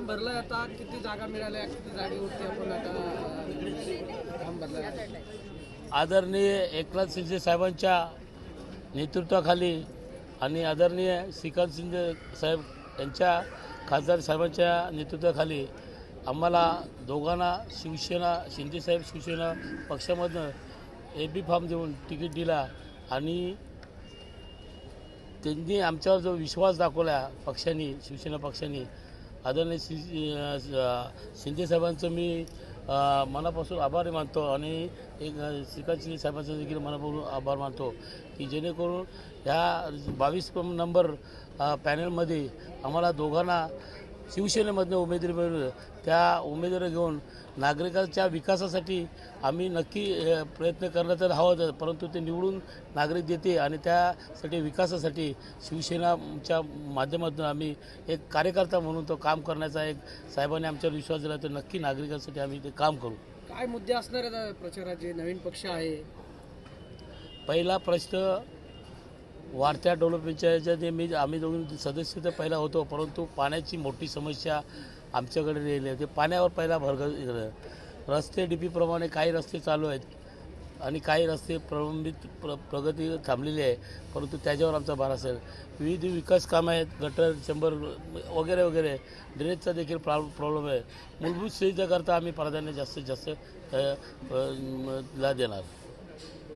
Form भरलाय, आता किती जागा मिळाल्या, किती जागेवरती आपण आता फॉर्म भरलाय? आदरणीय एकनाथ शिंदे साहेबांच्या नेतृत्वाखाली आणि आदरणीय श्रीकांत शिंदे साहेब यांच्या खासदार साहेबांच्या नेतृत्वाखाली आम्हाला दोघांना शिंदेसाहेब शिवसेना पक्षामधनं AB फॉर्म देऊन तिकीट दिला आणि त्यांनी आमच्यावर जो विश्वास दाखवला पक्षांनी, शिवसेना पक्षांनी, आदरणीय शिंदेसाहेबांचं मी मनापासून आभार मानतो आणि एक श्रीकांत शिंदे साहेबांचा देखील मनापासून आभार मानतो की जेणेकरून ह्या 22 नंबर पॅनलमध्ये आम्हाला दोघांना शिवसेनेमधनं उमेदवारी मिळवलं. त्या उमेदवारी घेऊन नागरिकांच्या विकासासाठी आम्ही नक्की प्रयत्न करणं तर हवं, परंतु ते निवडून नागरिक देते आणि त्यासाठी विकासासाठी शिवसेनाच्या माध्यमातून आम्ही एक कार्यकर्ता म्हणून तो काम करण्याचा एक साहेबांनी आमच्यावर विश्वास दिला, तर नक्की नागरिकांसाठी आम्ही ते काम करू. काय मुद्दे असणार आहेत प्रचाराचे? नवीन पक्ष आहे. पहिला प्रश्न वाढत्या डेव्हलपमेंटच्या याच्यात आम्ही दोघी सदस्य तर पहिला होतो, परंतु पाण्याची मोठी समस्या आमच्याकडे राहिली आहे. ते पाण्यावर पहिला रस्ते DP प्रमाणे काही रस्ते चालू आहेत आणि काही रस्ते प्रगती थांबलेली आहे, परंतु त्याच्यावर आमचा भार असेल. विविध विकास कामं आहेत, गटर चंबर वगैरे वगैरे, ड्रेनेजचा देखील प्रॉब्लेम आहे. मूलभूत सुविधाकरता आम्ही प्राधान्य जास्तीत जास्त ला देणार.